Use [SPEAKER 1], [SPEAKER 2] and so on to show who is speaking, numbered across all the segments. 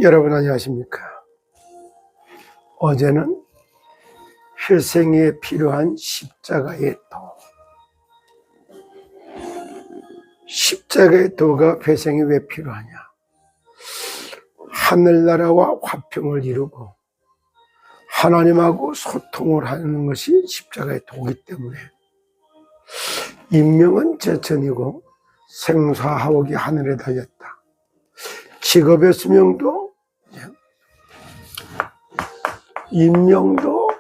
[SPEAKER 1] 여러분 안녕하십니까? 어제는 회생에 필요한 십자가의 도, 십자가의 도가 회생에 왜 필요하냐? 하늘나라와 화평을 이루고 하나님하고 소통을 하는 것이 십자가의 도이기 때문에 인명은 제천이고 생사하옥이 하늘에 달렸다. 직업의 수명도 인명도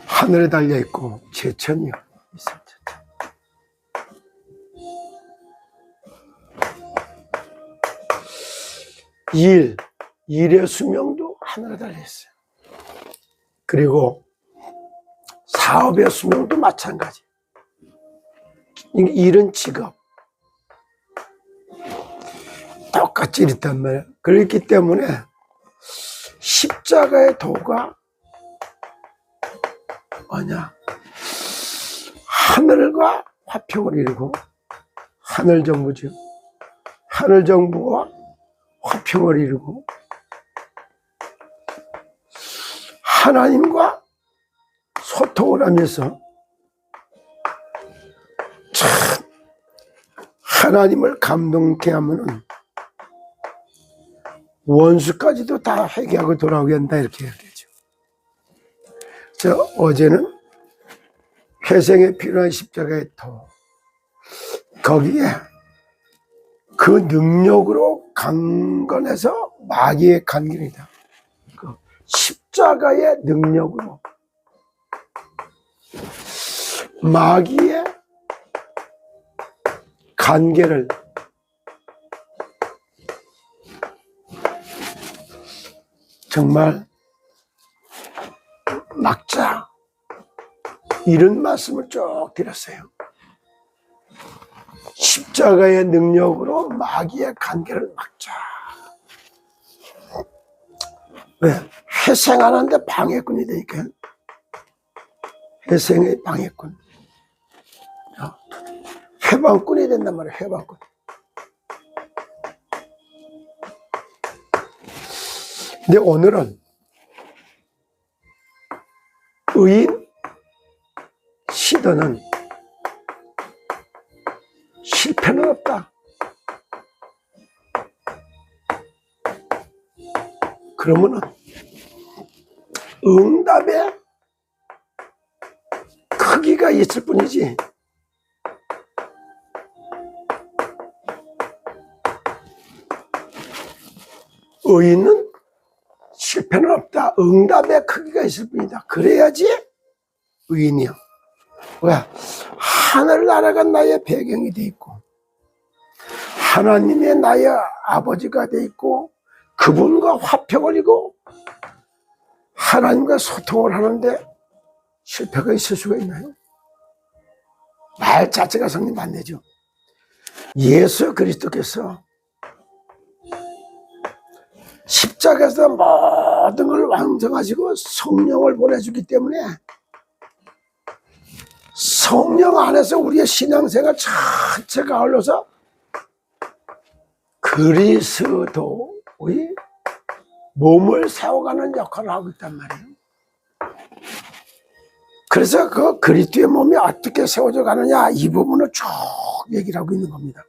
[SPEAKER 1] 하늘에 달려있고 제천이요. 일의 수명도 하늘에 달려있어요. 그리고 사업의 수명도 마찬가지. 일은 직업. 똑같이 이랬단 말이에요. 그렇기 때문에 십자가의 도가 뭐냐? 하늘과 화평을 이루고 하늘정부죠. 하늘정부와 화평을 이루고 하나님과 소통을 하면서 참 하나님을 감동케 하면은 원수까지도 다 회개하고 돌아오게 한다 이렇게 얘기하죠. 어제는 회생에 필요한 십자가의 도, 거기에 그 능력으로 강건해서 마귀의 간결이다. 그 십자가의 능력으로 마귀의 간계를 정말 막자, 이런 말씀을 쭉 드렸어요. 십자가의 능력으로 마귀의 간계를 막자. 왜? 회생하는데 방해꾼이 되니까. 회생의 방해꾼. 해방꾼이 된단 말이에요. 해방꾼. 근데 오늘은 의인 시도는 실패는 없다. 그러면은 응답의 크기가 있을 뿐이지 의인은 실패는 없다. 응답의 크기가 있을 뿐이다. 그래야지 의인이요. 왜? 하늘나라가 나의 배경이 돼 있고 하나님의 나의 아버지가 돼 있고 그분과 화평을 이루고 하나님과 소통을 하는데 실패가 있을 수가 있나요? 말 자체가 성립 안 되죠. 예수 그리스도께서 십자가에서 모든 걸 완성하시고 성령을 보내주기 때문에 성령 안에서 우리의 신앙생활 전체가 어울려서 그리스도의 몸을 세워가는 역할을 하고 있단 말이에요. 그래서 그 그리스도의 몸이 어떻게 세워져 가느냐, 이 부분을 쭉 얘기를 하고 있는 겁니다.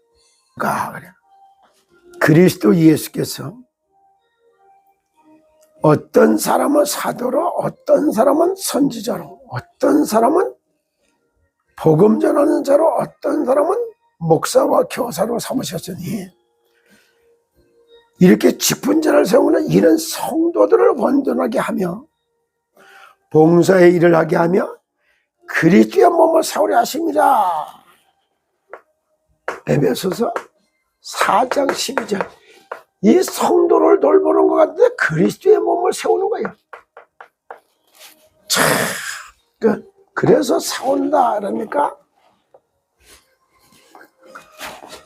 [SPEAKER 1] 그러니까 그리스도 예수께서 어떤 사람은 사도로, 어떤 사람은 선지자로, 어떤 사람은 복음 전하는 자로, 어떤 사람은 목사와 교사로 삼으셨으니 이렇게 직분자를 세우는 이런 성도들을 온전하게 하며 봉사의 일을 하게 하며 그리스도의 몸을 세우려 하십니다. 에베소서 4장 12절. 이 성도를 돌보는 것 같은데 그리스도의 몸을 세우는 거예요. 참, 그래서 세운다 그러니까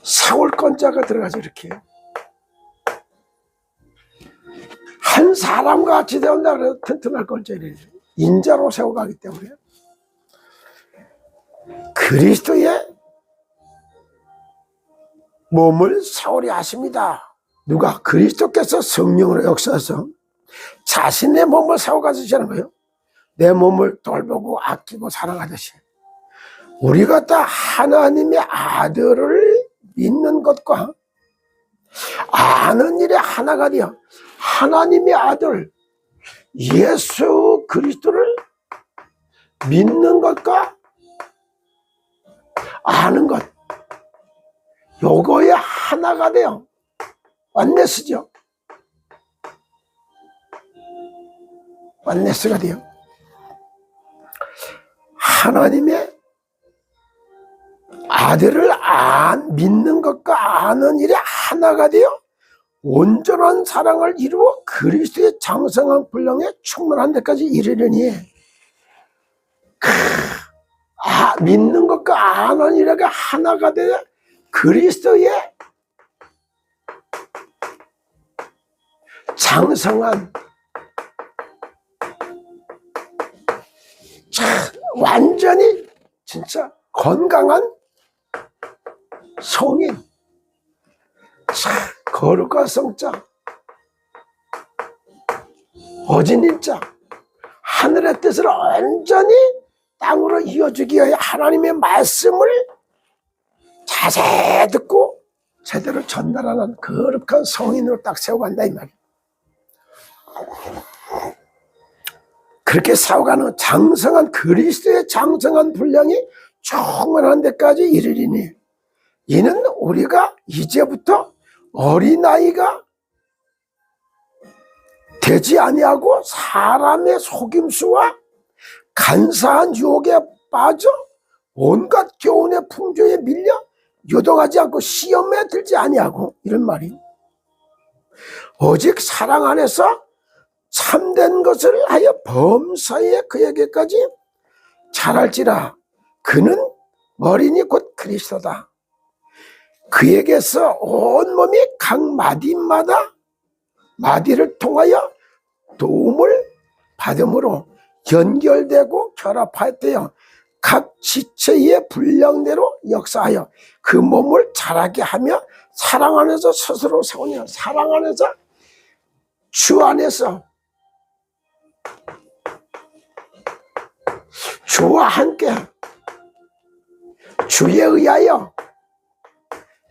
[SPEAKER 1] 세울 건자가 들어가서 이렇게 한 사람과 같이 세운다 그래서 튼튼할 건자 이래요. 인자로 세워가기 때문에 그리스도의 몸을 세우려 하십니다. 누가? 그리스도께서 성령으로 역사해서 자신의 몸을 사고가시는 거예요. 내 몸을 돌보고 아끼고 사랑하듯이 우리가 다 하나님의 아들을 믿는 것과 아는 일에 하나가 되어 하나님의 아들 예수 그리스도를 믿는 것과 아는 것, 요거에 하나가 되어 완네스죠. 완네스가 돼요. 하나님의 아들을 믿는 것과 아는 일에 하나가 되어 온전한 사랑을 이루어 그리스도의 장성한 분량에 충만한 데까지 이르려니 믿는 것과 아는 일에 하나가 되어 그리스도의 장성한 완전히 진짜 건강한 성인, 거룩한 성자, 어진 자, 하늘의 뜻을 온전히 땅으로 이어주기 위해 하나님의 말씀을 자세히 듣고 제대로 전달하는 거룩한 성인으로 딱 세워간다 이 말이에요. 그렇게 세워가는 장성한 그리스도의 장성한 분량이 충만한 데까지 이르리니 이는 우리가 이제부터 어린아이가 되지 아니하고 사람의 속임수와 간사한 유혹에 빠져 온갖 교훈의 풍조에 밀려 요동하지 않고 시험에 들지 아니하고 이런 말이 오직 사랑 안에서 참된 것을 하여 범사에 그에게까지 자랄지라. 그는 어린이 곧 그리스도다. 그에게서 온 몸이 각 마디마다 마디를 통하여 도움을 받음으로 연결되고 결합하여 각 지체의 분량대로 역사하여 그 몸을 자라게 하며 사랑 안에서 스스로 세우냐. 사랑 안에서 주 안에서 주와 함께 주에 의하여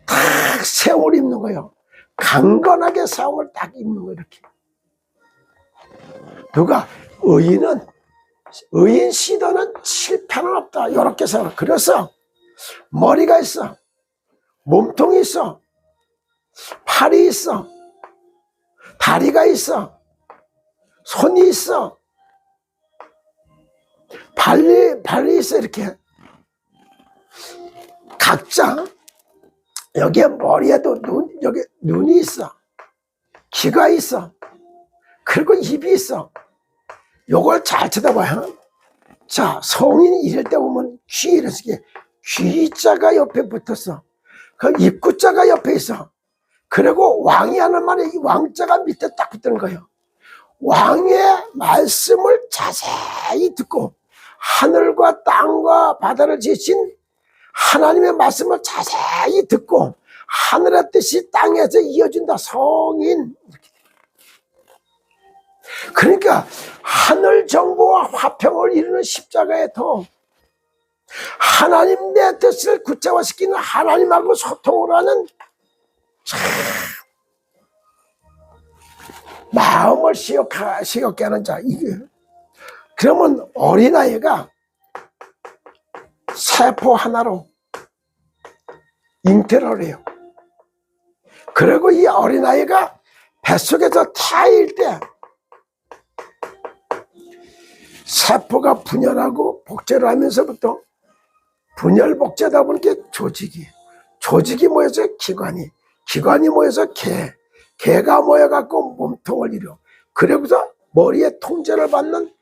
[SPEAKER 1] 딱 세움을 입는 거예요. 강건하게 세움을 딱 입는 거예요. 이렇게 누가 의인 시도는 실패는 없다 이렇게 생각. 그래서 머리가 있어, 몸통이 있어, 팔이 있어, 다리가 있어, 손이 있어, 발이 있어. 이렇게 각자 여기에 머리에도 여기 눈이 있어, 귀가 있어, 그리고 입이 있어. 요걸 잘 쳐다봐요. 자, 성인이 이럴 때 보면 귀 이렇게 귀자가 옆에 붙었어. 그 입구자가 옆에 있어. 그리고 왕이 하는 말에 이 왕자가 밑에 딱 붙는 거예요. 왕의 말씀을 자세히 듣고 하늘과 땅과 바다를 지으신 하나님의 말씀을 자세히 듣고 하늘의 뜻이 땅에서 이어진다. 성인. 그러니까 하늘 정보와 화평을 이루는 십자가에 더 하나님 내 뜻을 구체화시키는 하나님하고 소통을 하는 마음을 시겁게 하는 자. 이게 그러면 어린아이가 세포 하나로 잉태를 해요. 그리고 이 어린아이가 뱃속에서 태아일 때 세포가 분열하고 복제를 하면서부터 분열복제다 보니까 조직이 모여서 기관이 모여서 개가 모여갖고 몸통을 이뤄. 그러고서 머리에 통제를 받는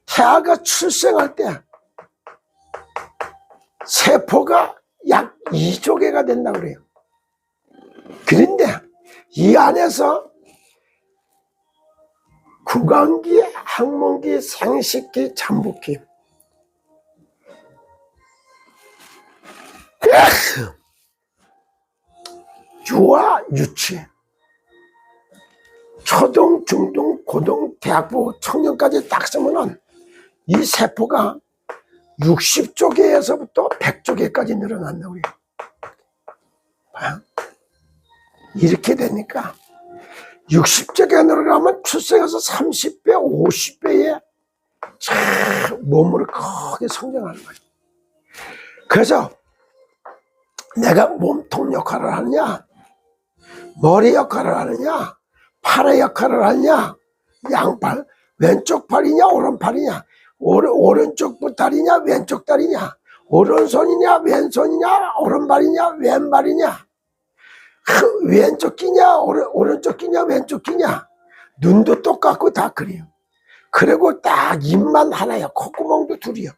[SPEAKER 1] 태아가 출생할 때 세포가 약 2조 개가 된다고 그래요. 그런데 이 안에서 구강기, 항문기, 생식기, 잠복기 유아, 유치 초등, 중등, 고등, 대학부, 청년까지 딱 쓰면은 이 세포가 60조 개에서부터 100조 개까지 늘어난다고 그래요. 이렇게 되니까 60조 개 늘어나면 출생해서 30배, 50배의 몸으로 크게 성장하는 거예요. 그래서 내가 몸통 역할을 하느냐, 머리 역할을 하느냐, 팔의 역할을 하느냐, 양팔, 왼쪽 팔이냐, 오른팔이냐, 오른쪽 다리냐, 왼쪽 다리냐, 오른손이냐, 왼손이냐, 오른발이냐, 왼발이냐, 왼쪽 끼냐, 오른쪽 끼냐, 왼쪽 끼냐, 눈도 똑같고 다 그래요. 그리고 딱 입만 하나야, 콧구멍도 둘이요,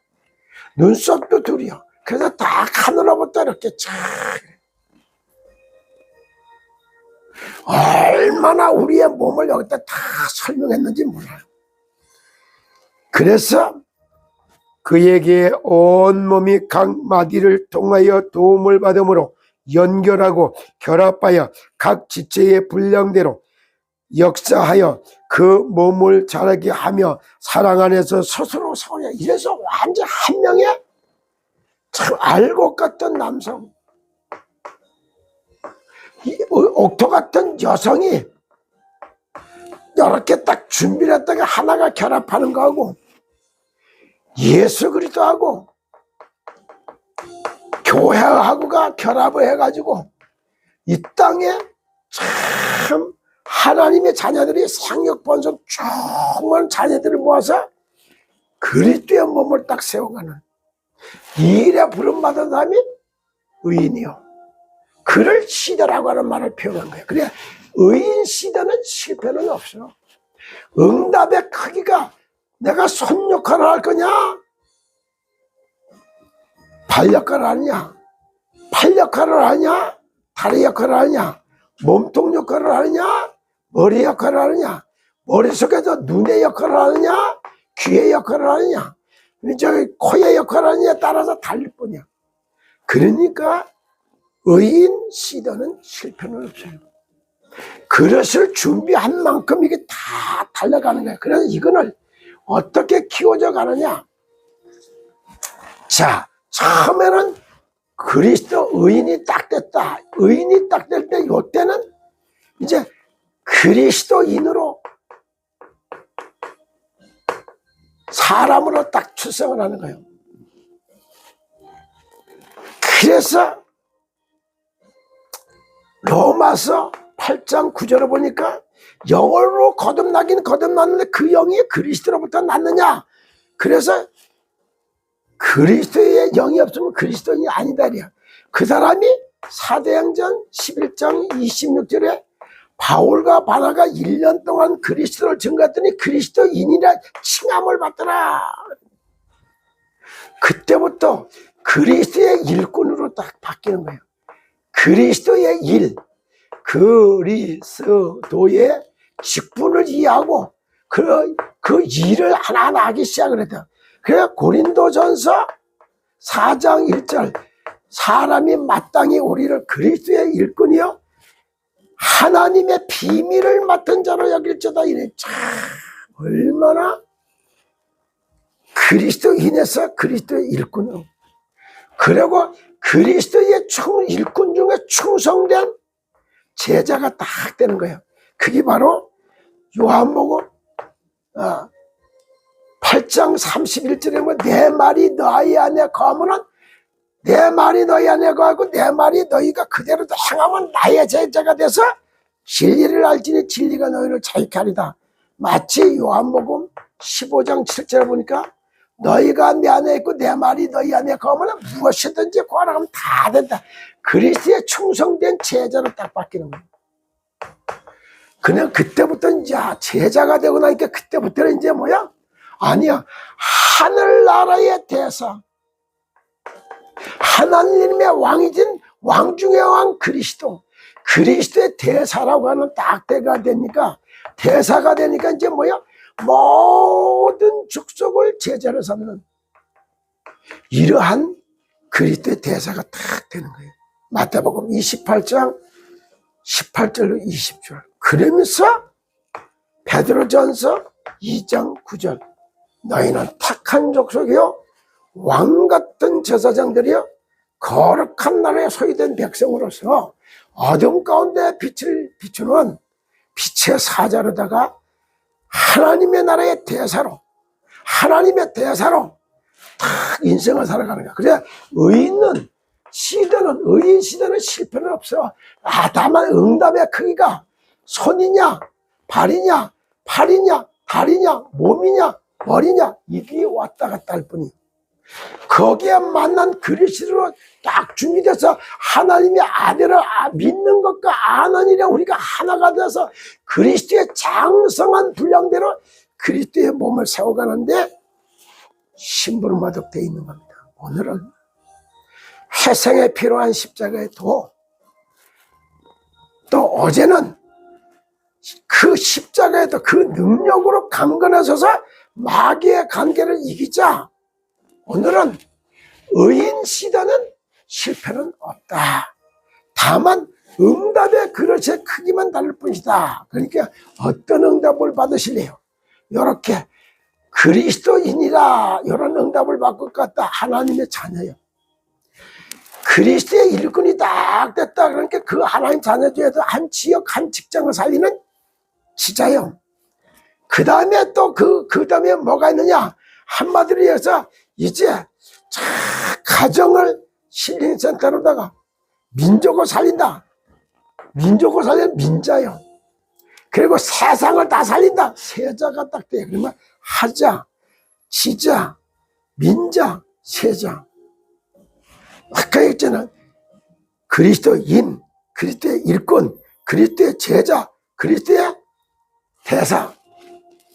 [SPEAKER 1] 눈썹도 둘이요. 그래서 딱 하늘로부터 이렇게 쫙 얼마나 우리의 몸을 여기다 다 설명했는지 몰라요. 그래서 그에게 온몸이 각 마디를 통하여 도움을 받음으로 연결하고 결합하여 각 지체의 분량대로 역사하여 그 몸을 자라게 하며 사랑 안에서 스스로 서야. 이래서 완전 한 명의 참 알곡 같은 남성, 옥토 같은 여성이 이렇게 딱 준비를 했다가 하나가 결합하는 거하고 예수 그리스도하고 교회하고가 결합을 해가지고 이 땅에 참 하나님의 자녀들이 상역번성 조그만 자녀들을 모아서 그리스도의 몸을 딱 세워가는 이 일에 부름받은 사람이 의인이요. 그를 시대라고 하는 말을 표현한 거예요. 그래, 의인 시대는 실패는 없어. 응답의 크기가 내가 손 역할을 할 거냐? 발 역할을 하냐? 팔 역할을 하냐? 다리 역할을 하냐? 몸통 역할을 하느냐? 머리 역할을 하느냐? 머릿속에서 눈의 역할을 하느냐? 귀의 역할을 하느냐? 저기 코의 역할을 하느냐에 따라서 달릴 뿐이야. 그러니까 의인 시대는 실패는 없어요. 그릇을 준비한 만큼 이게 다 달려가는 거예요. 그래서 이거를 어떻게 키워져 가느냐? 자, 처음에는 그리스도 의인이 딱 됐다. 의인이 딱 될 때, 이때는 이제 그리스도인으로 사람으로 딱 출생을 하는 거예요. 그래서 로마서 8장 9절을 보니까 영으로 거듭나긴 거듭났는데 그 영이 그리스도로부터 났느냐? 그래서 그리스도의 영이 없으면 그리스도인이 아니다. 그 사람이 사도행전 11장 26절에 바울과 바나가 1년 동안 그리스도를 증거했더니 그리스도인이라 칭함을 받더라. 그때부터 그리스도의 일꾼으로 딱 바뀌는 거예요. 그리스도의 일, 그리스도의 직분을 이해하고 그 일을 하나하나 하기 시작을 했다. 그래서 고린도전서 4장 1절 사람이 마땅히 우리를 그리스도의 일꾼이요 하나님의 비밀을 맡은 자로 여길지어다. 이래 참 얼마나 그리스도인에서 그리스도의 일꾼으로, 그리고 그리스도의 일꾼 중에 충성된 제자가 딱 되는 거예요. 그게 바로 요한복음 8장 31절에 보면 내 말이 너희 안에 거하면은 내 말이 너희 안에 거하고 내 말이 너희가 그대로 행하면 나의 제자가 돼서 진리를 알지니 진리가 너희를 자유케 하리다. 마치 요한복음 15장 7절에 보니까 너희가 내 안에 있고 내 말이 너희 안에 거하면 무엇이든지 구하라 하면 다 된다. 그리스도의 충성된 제자로 딱 바뀌는 거예요. 그냥 그때부터 이제 제자가 되고 나니까 그때부터는 이제 뭐야? 아니야. 하늘나라의 대사, 하나님의 왕이진 왕 중의 왕 그리스도, 그리스도의 대사라고 하는 딱 대가 되니까, 대사가 되니까 이제 뭐야? 모든 족속을 제자로 삼는 이러한 그리스도의 대사가 딱 되는 거예요. 마태복음 28장 18절로 20절. 그러면서 베드로전서 2장 9절 너희는 택한 족속이요 왕같은 제사장들이요 거룩한 나라에 소유된 백성으로서 어둠 가운데 빛을 비추는 빛의 사자로다가 하나님의 나라의 대사로 딱 인생을 살아가는 거야. 그래 의인 시대는 실패는 없어. 다만 응답의 크기가 손이냐 발이냐 팔이냐 다리냐 몸이냐 머리냐 이게 왔다 갔다 할 뿐이. 거기에 만난 그리스도로 딱 준비돼서 하나님의 아들을 믿는 것과 아는 일에 우리가 하나가 돼서 그리스도의 장성한 분량대로 그리스도의 몸을 세워가는데 심부름하도록 되어 있는 겁니다. 오늘은 회생에 필요한 십자가의 도, 또 어제는 그 십자가에도 그 능력으로 강건하셔서 마귀의 관계를 이기자. 오늘은 의인 시대는 실패는 없다. 다만 응답의 그릇의 크기만 다를 뿐이다. 그러니까 어떤 응답을 받으실래요? 이렇게 그리스도인이라 이런 응답을 받을 것 같다. 하나님의 자녀요. 그리스도의 일꾼이 딱 됐다. 그러니까 그 하나님 자녀 중에서 한 지역 한 직장을 살리는 지자요. 그 다음에 또 그 다음에 뭐가 있느냐? 한마디로 해서 이제 가정을 힐링센터로다가 민족을 살린다. 민족을 살리는 민자요. 그리고 세상을 다 살린다. 세자가 딱 돼. 그러면 하자, 지자, 민자, 세자. 아까 했잖아. 그리스도인, 그리스도의 일꾼, 그리스도의 제자, 그리스도의 대사.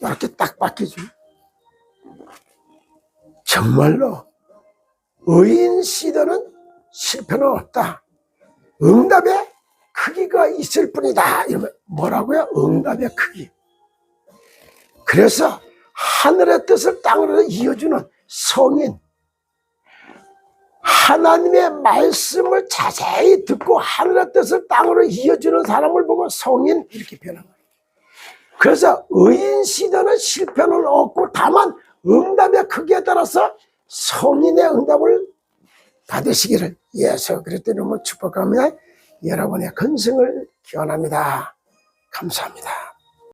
[SPEAKER 1] 이렇게 딱 바뀌죠. 정말로 의인 시대는 실패는 없다. 응답의 크기가 있을 뿐이다. 이러면 뭐라고요? 응답의 크기. 그래서 하늘의 뜻을 땅으로 이어주는 성인, 하나님의 말씀을 자세히 듣고 하늘의 뜻을 땅으로 이어주는 사람을 보고 성인 이렇게 표현한 거예요. 그래서 의인 시대는 실패는 없고 다만 응답의 크기에 따라서 성인의 응답을 받으시기를 예수 그리스도의 이름으로 축복하며 여러분의 건승을 기원합니다. 감사합니다.